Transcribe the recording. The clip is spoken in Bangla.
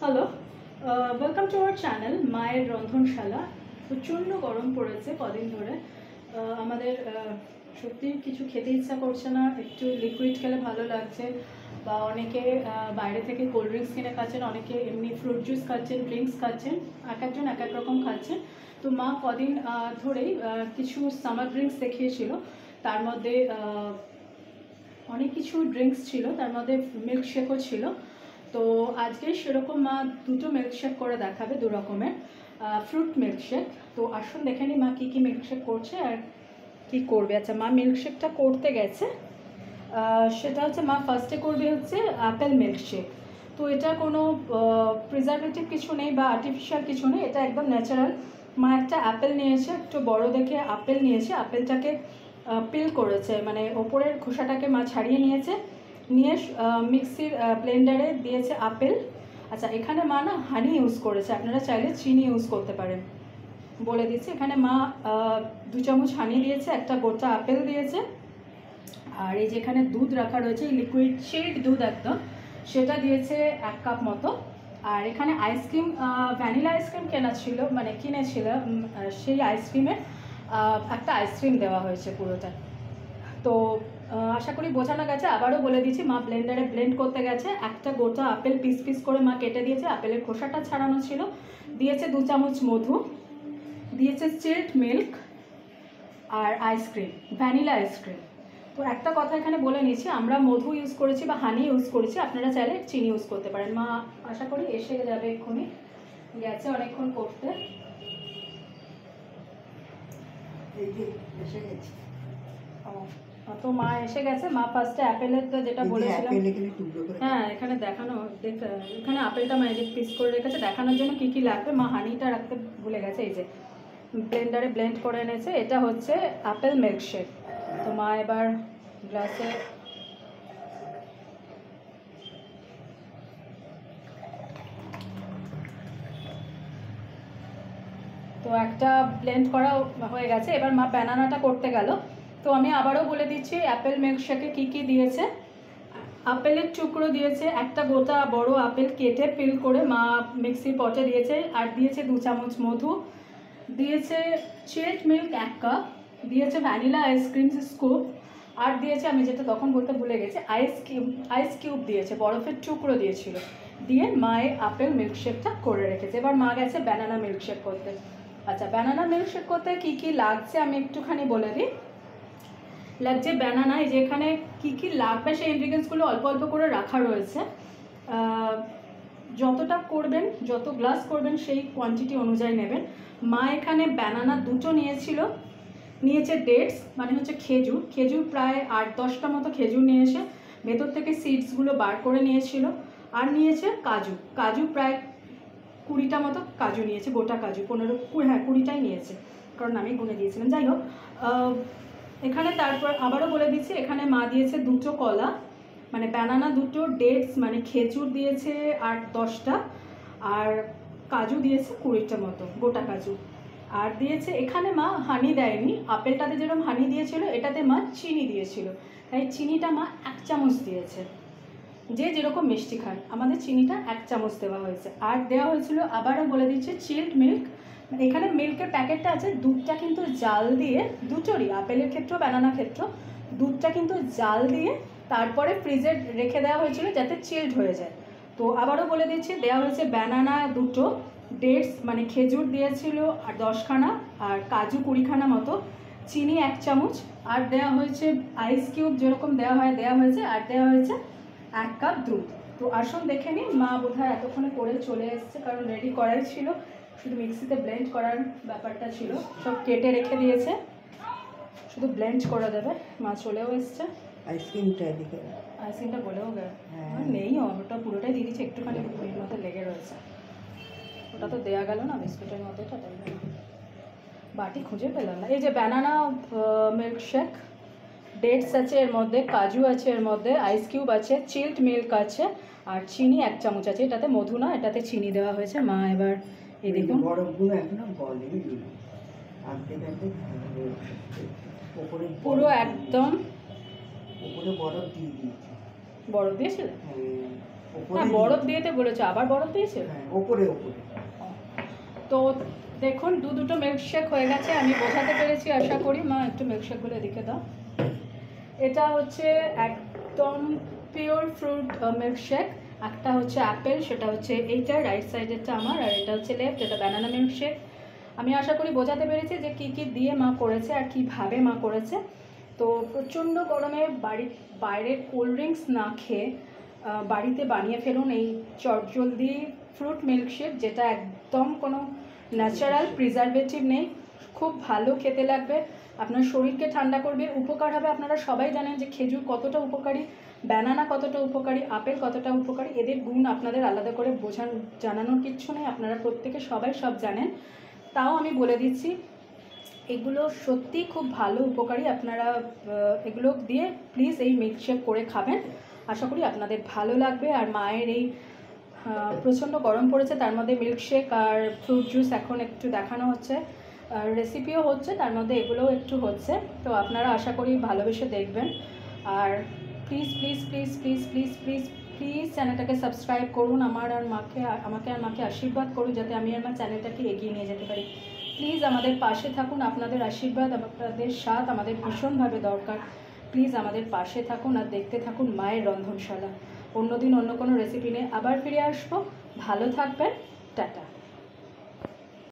Hello, welcome to our channel মায়ের রন্ধনশালা। প্রচণ্ড গরম পড়েছে কদিন ধরে। আমাদের সত্যি কিছু খেতে ইচ্ছা করছে না, একটু লিকুইড খেলে ভালো লাগছে। বা অনেকে বাইরে থেকে কোল্ড ড্রিঙ্কস কিনে খাচ্ছেন, অনেকে এমনি ফ্রুট জুস খাচ্ছেন, ড্রিঙ্কস খাচ্ছেন, এক একজন এক এক রকম খাচ্ছেন। তো মা কদিন ধরেই কিছু সামার ড্রিঙ্কস দেখিয়েছিল, তার মধ্যে অনেক কিছু ড্রিঙ্কস ছিল, তার মধ্যে মিল্কশেকও ছিল। তো আজকে সেরকম মা দুটো মিল্কশেক করে দেখাবে, দু রকমের ফ্রুট মিল্কশেক। তো আসুন দেখে নিই মা কী কী মিল্কশেক করছে আর কি করবে। আচ্ছা, মা মিল্কশেকটা করতে গেছে, সেটা হচ্ছে মা ফার্স্টে করবে হচ্ছে অ্যাপেল মিল্কশেক। তো এটা কোনো প্রিজারভেটিভ কিছু নেই বা আর্টিফিশিয়াল কিছু নেই, এটা একদম ন্যাচারাল। মা একটা অ্যাপেল নিয়েছে, একটু বড় দেখে আপেল নিয়েছে, আপেলটাকে পিল করেছে, মানে ওপরের খোসাটাকে মা ছাড়িয়ে নিয়েছে, নিয়ে মিক্সির ব্লেন্ডারে দিয়েছে আপেল। আচ্ছা, এখানে মা না হানি ইউজ করেছে, আপনারা চাইলে চিনি ইউজ করতে পারেন, বলে দিচ্ছি। এখানে মা 2 চামচ হানি দিয়েছে, একটা গোটা আপেল দিয়েছে, আর এই যেখানে দুধ রাখা রয়েছে, লিকুইড চিল্ড দুধ একদম, সেটা দিয়েছে 1 কাপ মতো। আর এখানে আইসক্রিম, ভ্যানিলা আইসক্রিম কেনা ছিল, মানে কিনেছিল, সেই আইসক্রিমের একটা আইসক্রিম দেওয়া হয়েছে পুরোটা। তো আশা করি বোঝানো গেছে। আবারও বলে দিচ্ছি, মা ব্লেন্ডারে ব্লেন্ড করতে গেছে, একটা গোটা আপেল পিস পিস করে মা কেটে দিয়েছে, আপেলের খোসাটা ছাড়ানো ছিল, দিয়েছে 2 চামচ মধু, দিয়েছে চিল্ড মিল্ক আর আইসক্রিম, ভ্যানিলা আইসক্রিম। তো একটা কথা এখানে বলে নিচ্ছি, আমরা মধু ইউজ করেছি বা হানি ইউজ করেছি, আপনারা চাইলে চিনি ইউজ করতে পারেন। মা আশা করি এসে যাবে এক্ষুনি, গেছে অনেকক্ষণ করতে। এসে গেছে। তো মা এসে গেছে। মা ফার্স্টে অ্যাপেলের তো যেটা বলেছিলাম, হ্যাঁ এখানে দেখানো, এখানে আপেলটা মা এই যে পিস করে রেখেছে দেখানোর জন্য কী কী লাগবে। মা হানিটা রাখতে ভুলে গেছে, এই যে ব্লেন্ডারে ব্লেন্ড করে এনেছে, এটা হচ্ছে আপেল মিল্কশেক। তো মা এবার গ্লাসে তো একটা ব্লেন্ড করা হয়ে গেছে, এবার মা ব্যানানাটা করতে গেল। তো আমি আবারও বলে দিচ্ছি অ্যাপেল মিল্কশেকে কী কী দিয়েছে। আপেলের টুকরো দিয়েছে, একটা গোটা বড় আপেল কেটে পিল করে মা মিক্সির পটে দিয়েছে, আর দিয়েছে 2 চামচ মধু, দিয়েছে চিল্ড মিল্ক 1 কাপ, দিয়েছে ভ্যানিলা আইসক্রিম স্কুপ, আর দিয়েছে, আমি যেটা তখন বলতে ভুলে গেছি, আইস কিউব দিয়েছে, বরফের টুকরো দিয়েছিল, দিয়ে মায়ের আপেল মিল্কশেকটা করে রেখেছে। এবার মা গেছে ব্যানানা মিল্কশেক করতে। আচ্ছা, ব্যানানা মিল্কশেক করতে কী কী লাগছে আমি একটুখানি বলে দিই। লাগছে ব্যানানা, এই যে এখানে কী কী লাগবে সেই ইনগ্রিডিয়েন্টসগুলো অল্প অল্প করে রাখা রয়েছে। যতটা করবেন, যত গ্লাস করবেন সেই কোয়ান্টিটি অনুযায়ী নেবেন। মা এখানে ব্যানানা 2টো নিয়েছিল, নিয়েছে ডেটস মানে হচ্ছে খেজুর, খেজুর প্রায় 8-10টা মতো খেজুর নিয়ে এসে ভেতর থেকে সিডসগুলো বার করে নিয়েছিল। আর নিয়েছে কাজু, কাজু প্রায় 20টা মতো কাজু নিয়েছে, গোটা কাজু 20টাই নিয়েছে, কারণ আমি গুনে দিয়েছিলাম। যাই হোক, এখানে তারপর আবারও বলে দিচ্ছি, এখানে মা দিয়েছে 2টো কলা, মানে ব্যানানা 2টো, ডেটস মানে খেজুর দিয়েছে 8-10টা, আর কাজু দিয়েছে 20টা মতো, গোটা কাজু। আর দিয়েছে, এখানে মা হানি দেয়নি, আপেলটাতে যেরকম হানি দিয়েছিল এটাতে মা চিনি দিয়েছিল, তাই চিনিটা মা 1 চামচ দিয়েছে। যে যেরকম মিষ্টি খান, আমাদের চিনিটা 1 চামচ দেওয়া হয়েছে। আর দেওয়া হয়েছিল, আবারও বলে দিচ্ছে, চিল্ড মিল্ক। এখানে মিল্কের প্যাকেটটা আছে, দুধটা কিন্তু জাল দিয়ে, দুটোরই, আপেলের ক্ষেত্রেও ব্যানানা ক্ষেত্রেও, দুধটা কিন্তু জাল দিয়ে তারপরে ফ্রিজে রেখে দেওয়া হয়েছিল যাতে চিল্ড হয়ে যায়। তো আবারও বলে দিচ্ছি, দেওয়া হয়েছে ব্যানানা 2টো, ডেটস মানে খেজুর দিয়েছিল আর 10খানা, আর কাজু 20খানা মতো, চিনি 1 চামচ, আর দেওয়া হয়েছে আইস কিউব যেরকম দেওয়া হয় দেওয়া হয়েছে, আর দেওয়া হয়েছে 1 কাপ দুধ। তো আসুন দেখে নিন। মা বোধহয় এতক্ষণে করে চলে এসছে, কারণ রেডি করাই ছিল, শুধু মিক্সিতে ব্লেন্ড করার ব্যাপারটা ছিল, সব কেটে রেখে দিয়েছে, শুধু ব্লেন্ড করে দেবে। মা চলেও এসছে। আইসক্রিমটা বলেও গেল নেই, ওটা পুরোটাই দিয়ে দিচ্ছে, একটুখানি এর মতো লেগে রয়েছে, ওটা তো দেওয়া গেল না বিস্কুটের মতো, এটা তাই বাটি খুঁজে পেলাম না। এই যে ব্যানানা মিল্কশেক, ডেটস আছে এর মধ্যে, কাজু আছে এর মধ্যে, আইস কিউব আছে, চিল্ড মিল্ক আছে, আর চিনি 1 চামচ আছে, এটাতে মধু না, এটাতে চিনি দেওয়া হয়েছে। মা এবার এই দেখুন, পুরো একদম বরফ দিয়েছিল। ও হ্যাঁ বরফ দিয়েতে বলেছে, আবার বরফ দিয়েছে। ওপরে ওপরে। তো দেখুন দুটো মিল্কশেক হয়ে গেছে, আমি বোঝাতে পেরেছি আশা করি। মা একটু মিল্কশেকগুলো এদিকে দাও। এটা হচ্ছে একদম পিওর ফ্রুট মিল্কশেক। একটা হচ্ছে অ্যাপেল, সেটা হচ্ছে এইটা রাইট সাইডেরটা আমার, আর এটা হচ্ছে লেফট, এটা ব্যানানা মিল্কশেক। আমি আশা করি বোঝাতে পেরেছি যে কী কী দিয়ে মা করেছে আর কীভাবে মা করেছে। তো প্রচণ্ড গরমে বাইরে কোল্ড ড্রিঙ্কস না খেয়ে বাড়িতে বানিয়ে ফেলুন এই চটজলদি ফ্রুট মিল্কশেক, যেটা একদম কোনো ন্যাচারাল প্রিজারভেটিভ নেই। খুব ভালো খেতে লাগবে, আপনার শরীরকে ঠান্ডা করবে, উপকার হবে। আপনারা সবাই জানেন যে খেজুর কতটা উপকারী, ব্যানানা কতটা উপকারী, আপেল কতটা উপকারী। এদের গুণ আপনাদের আলাদা করে জানানোর কিচ্ছু নেই, আপনারা প্রত্যেকে সবাই সব জানেন। তাও আমি বলে দিচ্ছি, এগুলো সত্যি খুব ভালো উপকারী। আপনারা এগুলো দিয়ে প্লিজ এই মিল্কশেক করে খাবেন, আশা করি আপনাদের ভালো লাগবে। আর মায়ের এই প্রচণ্ড গরম পড়েছে, তার মধ্যে মিল্কশেক আর ফ্রুট জুস এখন একটু দেখানো হচ্ছে, রেসিপিও হচ্ছে, তার মধ্যে এগুলোও একটু হচ্ছে। তো আপনারা আশা করি ভালোবেসে দেখবেন। আর please please please please please please please চ্যানেলটাকে সাবস্ক্রাইব করুন, আমাকে আর মাকে আশীর্বাদ করুন যাতে আমি আমার চ্যানেলটাকে এগিয়ে নিয়ে যেতে পারি। প্লিজ আমাদের পাশে থাকুন, আপনাদের আশীর্বাদ আপনাদের সাথ আমাদের ভীষণভাবে দরকার। প্লিজ আমাদের পাশে থাকুন আর দেখতে থাকুন মায়ের রন্ধনশালা। অন্যদিন অন্য কোনো রেসিপি নিয়ে আবার ফিরে আসবো। ভালো থাকবেন, টাটা।